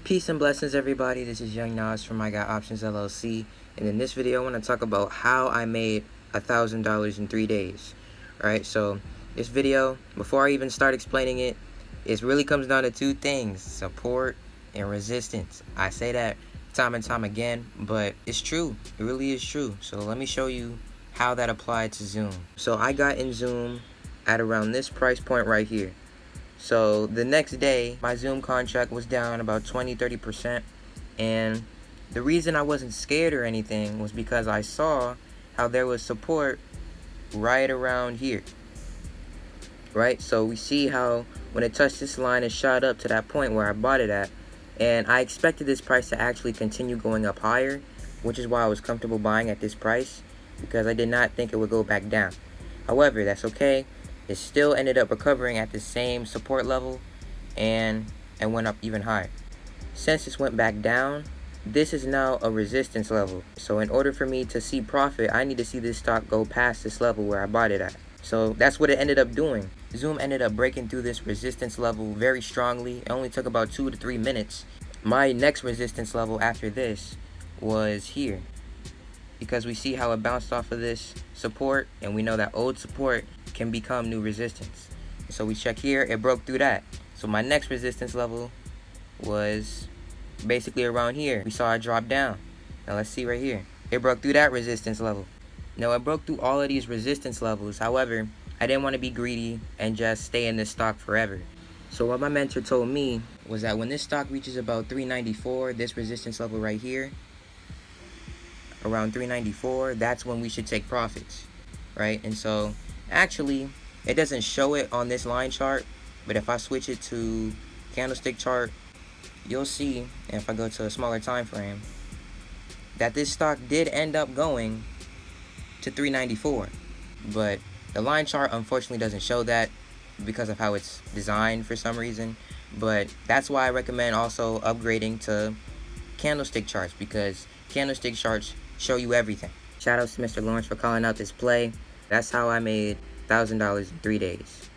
Peace and blessings, everybody. This is Young Nas from iGotOptions LLC, and in this video, I want to talk about how I made $1,000 in 3 days. Alright, so this video, before I even start explaining it, it really comes down to two things: support and resistance. I say that time and time again, but it's true. It really is true. So let me show you how that applied to Zoom. So I got in Zoom at around this price point right here. So the next day, my Zoom contract was down about 20-30%, and the reason I wasn't scared or anything was because I saw how there was support right around here. Right, so we see how when it touched this line, it shot up to that point where I bought it at, and I expected this price to actually continue going up higher, which is why I was comfortable buying at this price, because I did not think it would go back down. However, that's okay. It still ended up recovering at the same support level and went up even higher. Since this went back down, this is now a resistance level. So in order for me to see profit, I need to see this stock go past this level where I bought it at. So that's what it ended up doing. Zoom ended up breaking through this resistance level very strongly. It only took about 2 to 3 minutes. My next resistance level after this was here, because we see how it bounced off of this support, and we know that old support can become new resistance. So we check here, it broke through that. So my next resistance level was basically around here. We saw it drop down. Now let's see right here. It broke through that resistance level. Now it broke through all of these resistance levels. However, I didn't want to be greedy and just stay in this stock forever. So what my mentor told me was that when this stock reaches about 394, this resistance level right here, around 394, that's when we should take profits, right? And so actually it doesn't show it on this line chart, but if I switch it to candlestick chart, you'll see, and if I go to a smaller time frame, that this stock did end up going to 394, but the line chart unfortunately doesn't show that because of how it's designed for some reason. But that's why I recommend also upgrading to candlestick charts, because candlestick charts show you everything. Shout out to Mr. Lawrence for calling out this play. That's how I made $1,000 in 3 days.